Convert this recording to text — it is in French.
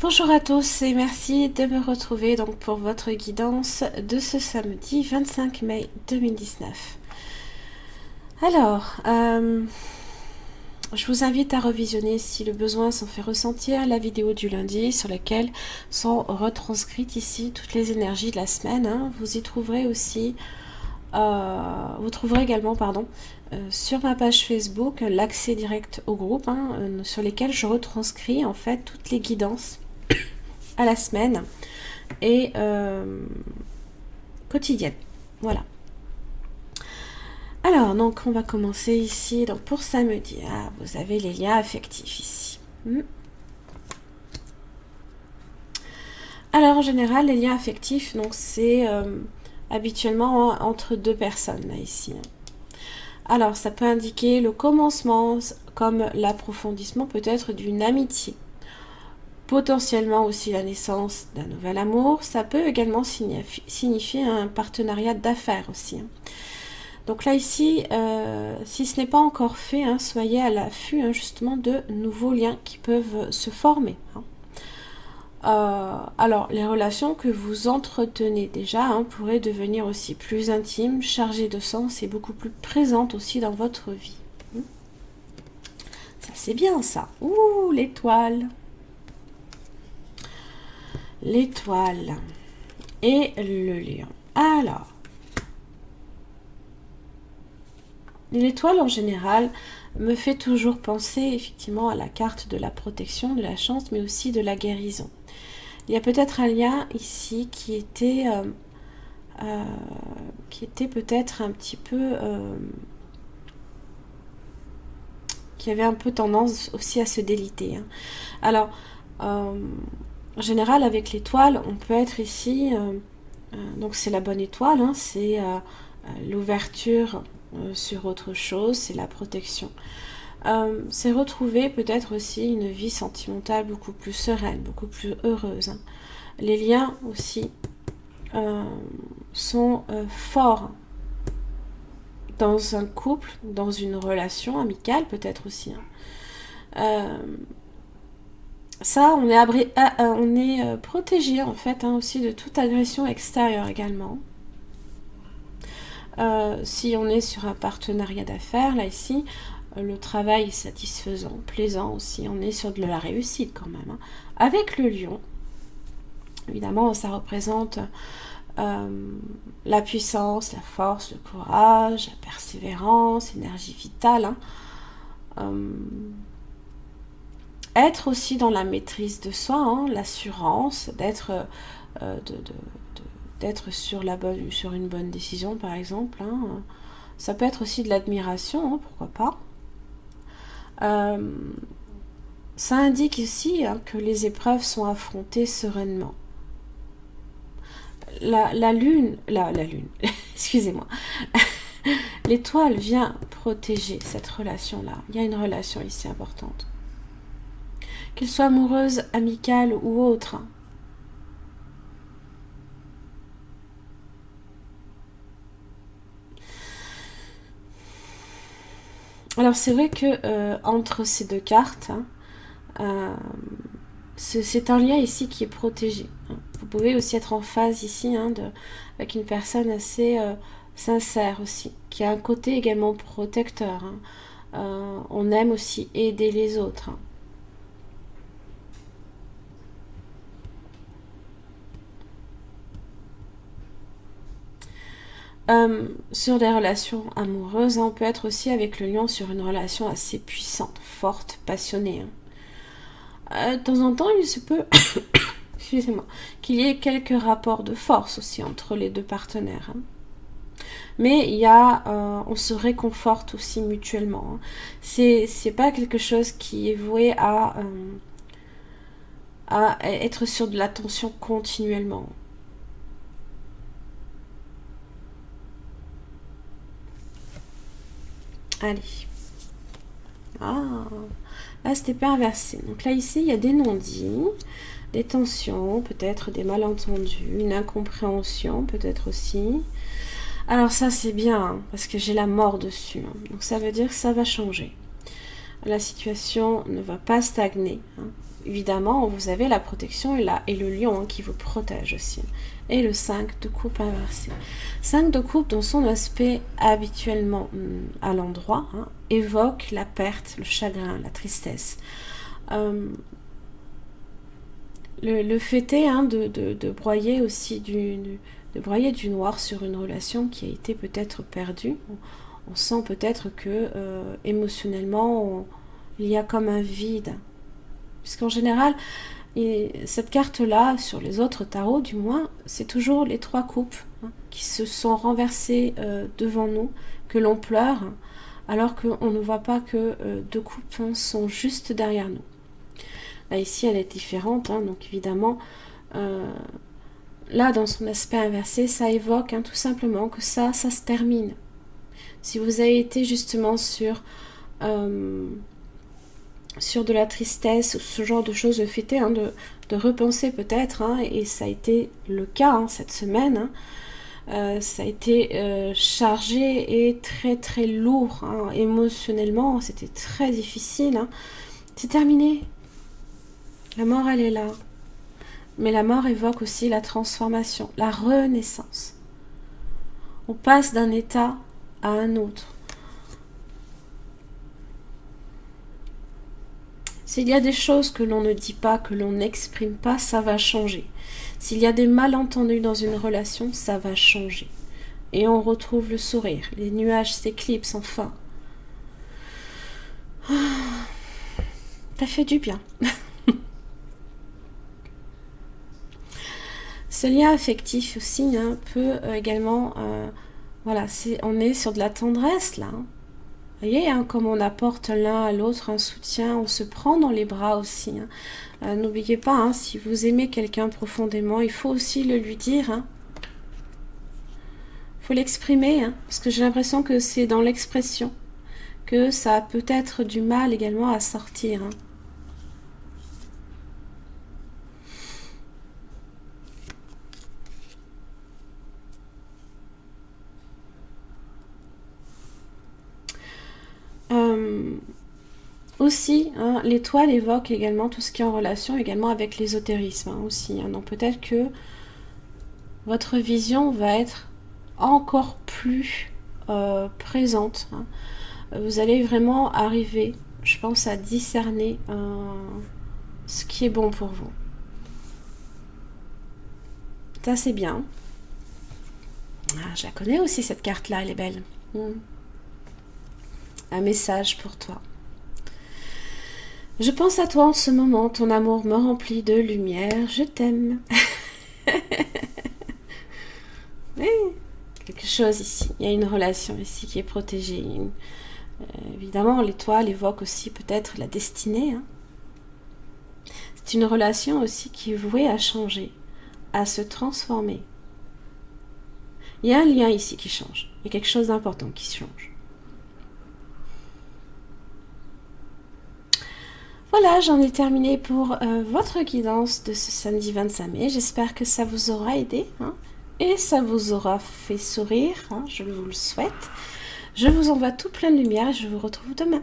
Bonjour à tous et merci de me retrouver donc pour votre guidance de ce samedi 25 mai 2019. Alors, je vous invite à revisionner si le besoin s'en fait ressentir la vidéo du lundi sur laquelle sont retranscrites ici toutes les énergies de la semaine. Vous y trouverez aussi, vous trouverez également, sur ma page Facebook l'accès direct au groupe sur lesquels je retranscris en fait toutes les guidances à la semaine et quotidienne. Voilà. Alors, donc, on va commencer ici. Donc, pour samedi, vous avez les liens affectifs ici. Alors, en général, les liens affectifs, donc, c'est habituellement entre deux personnes, là, ici. Alors, ça peut indiquer le commencement, comme l'approfondissement peut-être d'une amitié. Potentiellement aussi la naissance d'un nouvel amour. Ça peut également signifier un partenariat d'affaires aussi. Donc là ici, si ce n'est pas encore fait, soyez à l'affût justement de nouveaux liens qui peuvent se former. Alors les relations que vous entretenez déjà pourraient devenir aussi plus intimes, chargées de sens et beaucoup plus présentes aussi dans votre vie. Ça c'est bien ça. Ouh, l'étoile. L'étoile et le lion. Alors, l'étoile en général me fait toujours penser effectivement à la carte de la protection, de la chance, mais aussi de la guérison. Il y a peut-être un lien ici qui était peut-être un petit peu... qui avait un peu tendance aussi à se déliter. Alors, en général, avec l'étoile, on peut être ici, donc c'est la bonne étoile, c'est l'ouverture sur autre chose, c'est la protection. C'est retrouver peut-être aussi une vie sentimentale beaucoup plus sereine, beaucoup plus heureuse. Les liens aussi sont forts dans un couple, dans une relation amicale peut-être aussi. Ça, on est protégé en fait aussi de toute agression extérieure également. Si on est sur un partenariat d'affaires, là ici, le travail est satisfaisant, plaisant aussi. On est sur de la réussite quand même. Avec le lion, évidemment, ça représente la puissance, la force, le courage, la persévérance, l'énergie vitale. Être aussi dans la maîtrise de soi, l'assurance, d'être sur une bonne décision par exemple. Ça peut être aussi de l'admiration, pourquoi pas. Ça indique ici que les épreuves sont affrontées sereinement. La lune, excusez-moi, l'étoile vient protéger cette relation-là. Il y a une relation ici importante. Qu'elle soit amoureuse, amicale ou autre. Alors c'est vrai que entre ces deux cartes, c'est un lien ici qui est protégé. Vous pouvez aussi être en phase ici avec une personne assez sincère aussi, qui a un côté également protecteur. On aime aussi aider les autres. Sur les relations amoureuses, on peut être aussi avec le lion sur une relation assez puissante, forte, passionnée. De temps en temps, il se peut excusez-moi, qu'il y ait quelques rapports de force aussi entre les deux partenaires. Mais il y a, on se réconforte aussi mutuellement. Hein. C'est pas quelque chose qui est voué à être sur de la tension continuellement. Allez. Ah, là c'était pas inversé. Donc là ici il y a des non-dits, des tensions, peut-être des malentendus, une incompréhension peut-être aussi. Alors ça c'est bien hein, parce que j'ai la mort dessus. Hein. Donc ça veut dire que ça va changer. La situation ne va pas stagner. Hein. Évidemment, vous avez la protection et le lion hein, qui vous protège aussi. Et le 5 de coupe inversé. 5 de coupe dans son aspect habituellement à l'endroit hein, évoque la perte, le chagrin, la tristesse. Le fait est hein, de broyer aussi de broyer du noir sur une relation qui a été peut-être perdue. On sent peut-être que émotionnellement, il y a comme un vide. Puisqu'en général, cette carte-là, sur les autres tarots du moins, c'est toujours les 3 coupes hein, qui se sont renversées devant nous, que l'on pleure, alors qu'on ne voit pas que 2 coupes hein, sont juste derrière nous. Là, ici, elle est différente, hein, donc évidemment, là, dans son aspect inversé, ça évoque hein, tout simplement que ça se termine. Si vous avez été justement sur de la tristesse ou ce genre de choses, le fait est hein, de repenser peut-être, hein, et ça a été le cas hein, cette semaine, hein, ça a été chargé et très très lourd hein, émotionnellement, c'était très difficile. Hein. C'est terminé. La mort, elle est là. Mais la mort évoque aussi la transformation, la renaissance. On passe d'un état à un autre. S'il y a des choses que l'on ne dit pas, que l'on n'exprime pas, ça va changer. S'il y a des malentendus dans une relation, ça va changer. Et on retrouve le sourire. Les nuages s'éclipsent enfin. Ça fait du bien. Ce lien affectif aussi hein, peut également... voilà, on est sur de la tendresse là. Hein. Vous voyez, hein, comme on apporte l'un à l'autre un soutien, on se prend dans les bras aussi. Hein. N'oubliez pas, hein, si vous aimez quelqu'un profondément, il faut aussi le lui dire. Hein. Il faut l'exprimer, hein, parce que j'ai l'impression que c'est dans l'expression que ça a peut-être du mal également à sortir. Hein. Aussi, hein, l'étoile évoque également tout ce qui est en relation également avec l'ésotérisme hein, aussi. Hein. Donc peut-être que votre vision va être encore plus présente. Hein. Vous allez vraiment arriver, je pense, à discerner ce qui est bon pour vous. Ça, c'est bien. Ah, je la connais aussi, cette carte-là, elle est belle. Un message pour toi. Je pense à toi en ce moment, ton amour me remplit de lumière, je t'aime. Oui, quelque chose ici, il y a une relation ici qui est protégée. Évidemment, l'étoile évoque aussi peut-être la destinée. Hein. C'est une relation aussi qui est vouée à changer, à se transformer. Il y a un lien ici qui change, il y a quelque chose d'important qui change. Voilà, j'en ai terminé pour votre guidance de ce samedi 25 mai. J'espère que ça vous aura aidé hein, et ça vous aura fait sourire. Hein, je vous le souhaite. Je vous envoie tout plein de lumière et je vous retrouve demain.